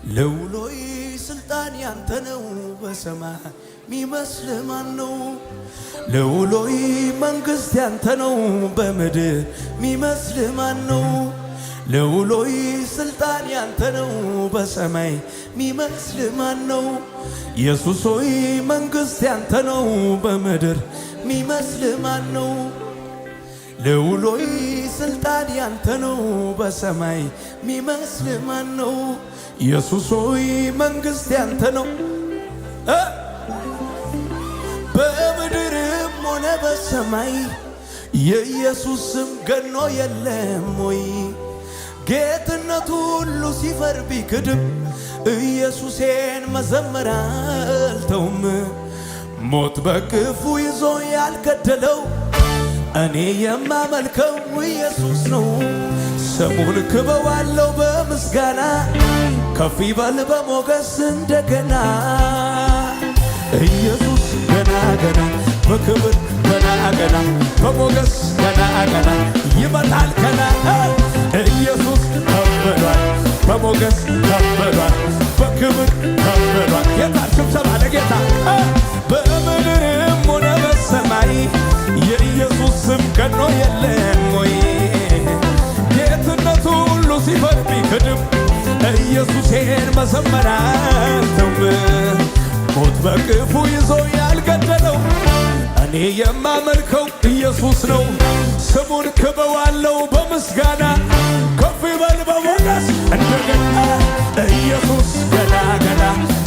ለውሎይ ስልጣን ያንተ ነው በሰማይ ሚመስል ማን ነው? ለውሎይ መንግስት ያንተ ነው በምድር ሚመስል ማን ነው? ለውሎይ ስልጣን ያንተ ነው በሰማይ ሚመስል ማን ነው? ኢየሱስ ሆይ መንግስት ያንተ ነው በምድር ሚመስል ማን ነው? ለውሎይ ስልጣን ያንተ ነው በሰማይ ሚመስል ማን ነው? ኢየሱስ ሆይ መንግስት ያንተ ነው በምድርም ሆነ በሰማይ የኢየሱስ ስም ገኖ የለም ወይ? ጌትነቱ ሁሉ ሲፈር ቢክድም ኢየሱሴን መዘመር አልተውም። ሞት በክፉ ይዞ ያልገደለው እኔ የማመልከው ኢየሱስ ነው። ስሙን ክበዋለው በምስጋና ከፍ ይበል በሞገስ እንደገና። ኢየሱስ ገና ገና በክብር ገና ገና በሞገስ ገና ገና ይመጣል ገና። ኢየሱስ ከፍ ብሏል በሞገስ ከፍ ብሏል በክብር ከፍ ብሏል። ጌታ ስብሰባ ለጌታ በምድርም ሆነ በሰማይ የኢየሱስ ስም ገኖ የለም ወይ? ጌትነቱ ሁሉ ሲፈር ቢክድም ኢየሱሴን መዘመር አልተውም። ሞት በክፉ ይዞ ያልገደለው እኔ የማመልከው ኢየሱስ ነው። ስሙን ክበዋለው በምስጋና ከፍ ይበል በሞገስ እንደገና። ኢየሱስ ገና ገና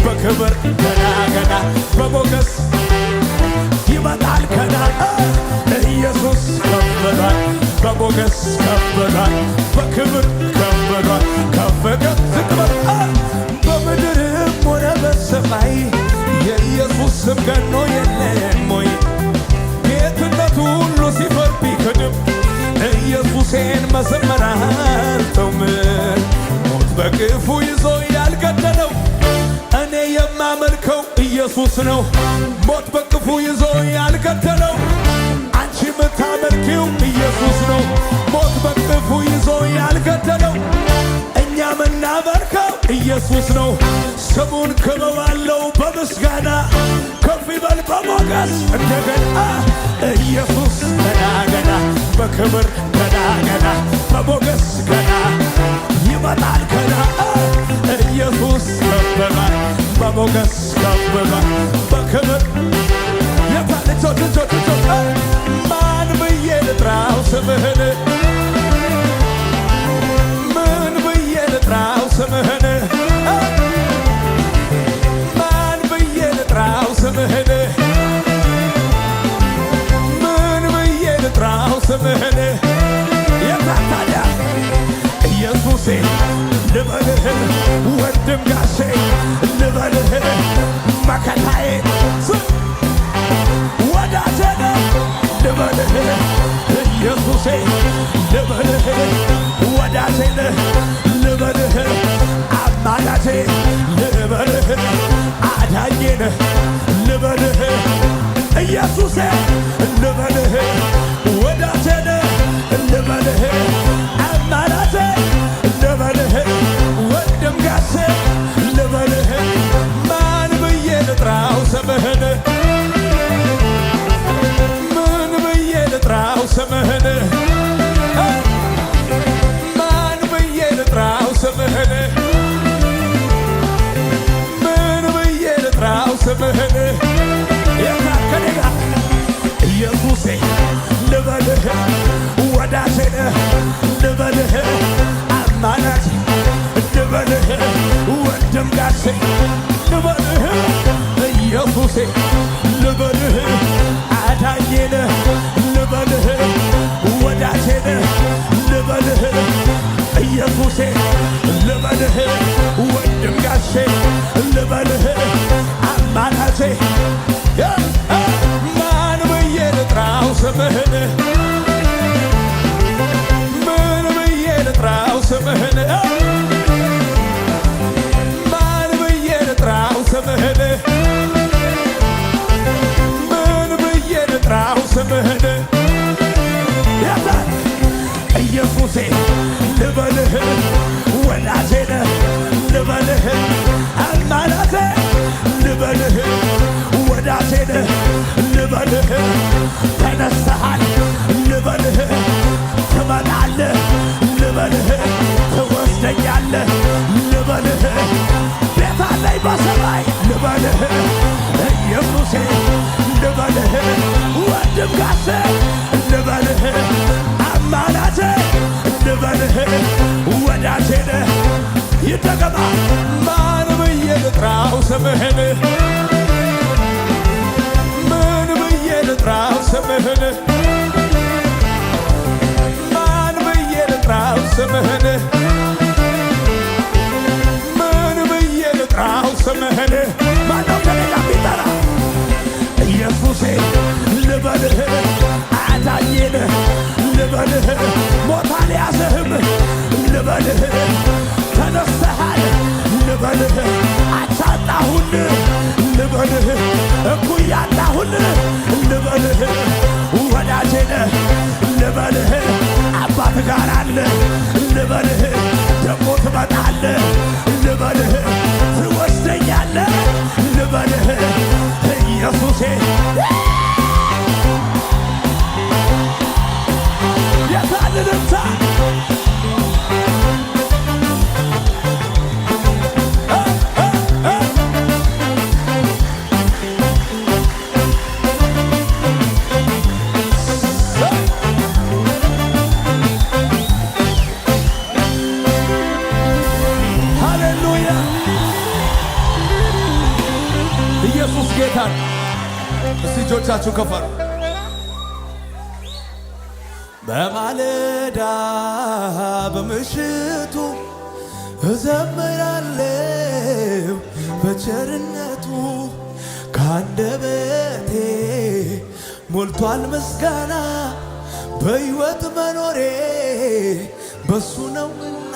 በክብር ገና ገና በሞገስ ይመጣል ገና። ኢየሱስ ከፍ ብሏል በሞገስ ከፍ ብሏል በክብር ከፍ ብሏል ከፍ ከፍ ዝቅ በል። በምድርም ሆነ በሰማይ የኢየሱስ ስም ገኖ የለም ወይ? ጌትነቱ ሁሉ ሲፈር ቢክድም ኢየሱሴን መዘመር አልተውም። ሞት በክፉ ይዞ ያልገደለው እኔ የማመልከው ኢየሱስ ነው። ሞት በክፉ ይዞ ያልገደለው አንቺ የምታመልኪው ኢየሱስ ነው። ሞት በክፉ ይዞ ያልገደለው እኛ የምናመልከው ኢየሱስ ነው። ስሙን ክበዋለው በምስጋና ከፍ ይበል በሞገስ እንደገና። ኢየሱስ ገና ገና በክብር ገና ገና በሞገስ ገና ይመጣል ገና። ኢየሱስ ከፍ ብሏል በሞገስ ከፍ ብሏል በክብር የታልቾ ማን ብዬ ልጥራው ስምህን? ምን ብዬ ልጥራው ስምህን? ማን ብዬ ልጥራው ስምህን? ምን ብዬ ልጥራው ስምህን? የታታዲያ ኢየሱሴ ልበልህ ወንድም ጋሼ ልበልህ መከታዬ ወዳጄ ልበልህ ኢየሱሴ ልበልህ ወዳጄ ልበልህ አማላጄ ልበልህ አዳኜ ልበልህ ኢየሱሴ ልበልህ ወዳጄ ልበልህ አማላጄ ልበልህ ወንድም ጋሼ ልበልህ ማን ብዬ ልጥራው ስምህን? ምን ብዬ ልጥራው ስምህን? ማን ብዬ ልጥራው ስምህን? ምን ብዬ ልጥራው ስምህን? የታከደጋ ኢየሱሴ ልበልህ ወዳጄ ልበልህ አማላጅ ልበልህ ወንድም ጋሼ ልበልህ ኢየሱሴ ልበልህ አዳኜ ልበልህ ወዳጄ ልበልህ ኢየሱሴ ልበልህ ወንድም ጋሼ ልበልህ አማላጄ ማን ብዬ ልጥራው ስምህን? ምን ብዬ ልጥራው ስምህን? ማን ብዬ ልጥራው ስምህን? ምን ብዬ ልጥራው ስምህን? ኢየሱሴ ልበልህ ወዳጄ ልበልህ ልበልህ ወዳጄ ነህ ልበልህ ተነስተሃል ልበልህ ትመጣለህ ልበልህ ትወስደኛለህ ልበልህ ቤት አለኝ በሰማይ ልበልህ ኢየሱሴ ልበልህ ወንድም ጋሼ ልበልህ አማላጄ ልበልህ ወዳጄ ነህ ይደገማ ማን ብዬ ልጥራው ስምህን ምን ብዬ ልጥራው ስምህን ማን ብዬ ልጥራው ስምህን ምን ብዬ ልጥራው ስምህን ማነው ከሌላ ቢጠራ ኢየሱሴ ልበልህ አዳኜ ነህ ልበልህ ሞት አልያዘህም ልበልህ ተነስተሃል ልበልህ አቻጣሁል ልበልህ እኩያ አጣሁል ልበልህ ወዳጄ ነህ ልበልህ አባት ጋር አለ ልበልህ ደሞ ትመጣለህ ልበልህ ትወስደኛለህ ልበልህ ኢየሱሴ የታልልምታ ኢየሱስ ጌታ እስቲ እጆቻችሁ ከፍ አድርጉ። በማለዳ በምሽቱ እዘምራለሁ በቸርነቱ ከአንደበቴ ሞልቷል ምስጋና በሕይወት መኖሬ በሱ ነውና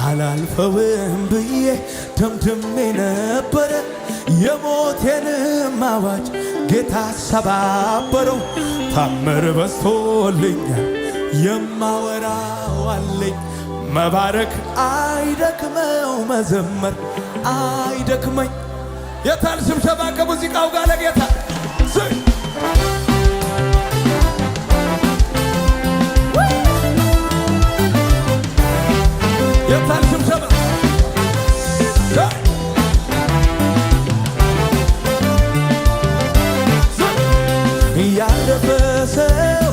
አላልፈውም ብዬ ደምድሜ ነበረ የሞቴንም አዋጅ ጌታ ሰባበረው ታምር በዝቶልኛል የማወራው አለኝ መባረክ አይደክመው መዘመር አይደክመኝ የታል ስብሰባ ከሙዚቃው ጋር ለጌታ የታል ስብሰባ ያለፈ ሰው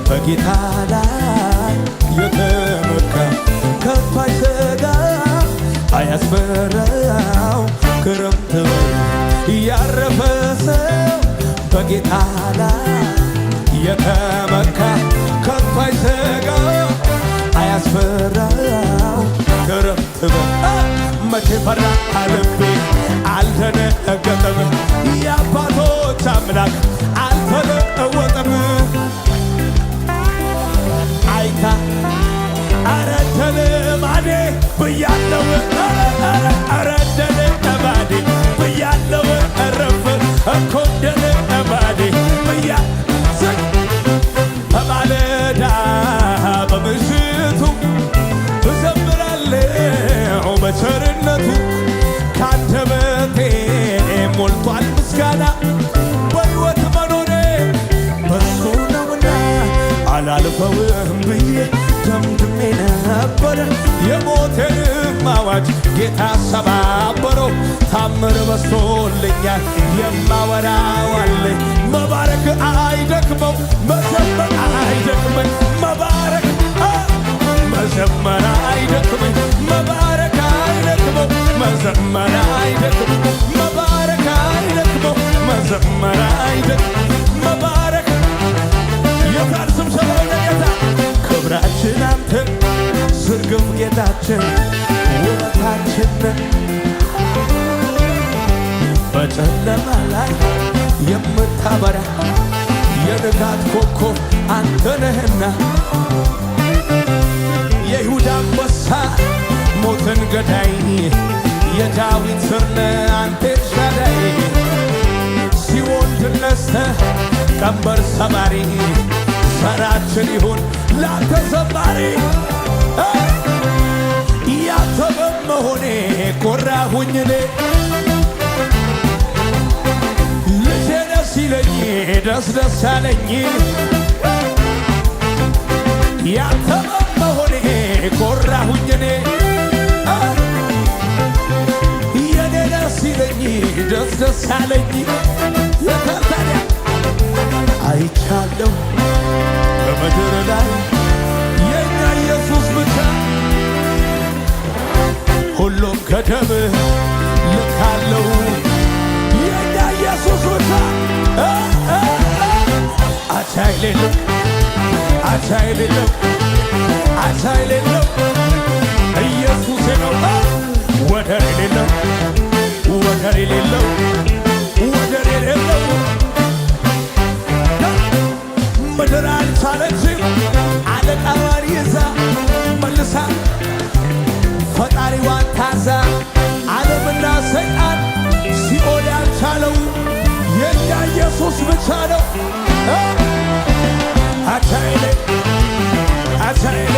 በጌታ ላይ የተመካ ከቶ አይሰጋ አያስፈራው ክረምት ያረፈ ሰው በጌታ ላይ የተመካ ከቶ አይሰጋ አያስፈራው ክረምት መቼ ፈራ ልቤ አልደነገጠም የአባቶች አምላክ አልተለወጠም አይታ አረደለ ማዴ ብያለው አረደለ ማዴ ብያለው እረፍ እኮደለ ማዴ ብያ በማለዳ በምሽቱ እዘምራለሁ በቸርነቱ ከአንደበቴ ሞልቷል ምስጋና በሕይወት መኖሬ በሱ ነውና አላልፈውም ብዬ ደምድሜ ነበረ የሞቴንም አዋጅ ጌታ ሰባበረው ታምር በዝቶልኛል የማወራው አለኝ መባረክ አይደክመው መዘመር አይደክመኝ መባረክ መዘመር አይደክመኝ መባረክ አይደክመው መዘመር አይደክመው መባረክ አይደክመው መዘመር አይደክመው መባረክ የታል ስብሰባው ለጌታ ክብራችን አንተ ስርግፍ ጌታችን ውበታችን በጨለማ ላይ የምታበራ የንጋት ኮከብ አንተ ነህና የይሁዳ አንበሳ ሞትን ገዳይ የዳዊት ስር ነህ አንተ ኤልሻዳይ ሲኦል ድል ነስተህ ቀንበር ሰባሪ ሰራችን ይሁን ላንተ ዘማሪ ያንተ በመሆኔ ኮራሁኝ እኔ ሲለኝ ደስ ደስ ያለኝ ያንተ መሆኔ ኮራሁኝ እኔ የኔ ደስ ሲለኝ ደስ ደስ ያለኝ የተታዲያ አይቻለሁ በምድር ላይ የኛ ኢየሱስ ብቻ ሁሉም ከደምህ ልካለው የኛ ኢየሱስ ብቻ አቻ የሌለው አቻ የሌለው አቻ የሌለው ኢየሱስ ነው ወደር የሌለው ወደር የሌለው ወደር የሌለው ምድር አልቻለችም አለቃዋን ይዛ መልሳ ፈጣሪዋን ታዛ ዓለምና ሰይጣን ሲኦል ያልቻለው የኛ ኢየሱስ ብቻ ነው። አቻይሌ አቻይሌ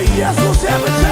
ኢየሱስ ብቻ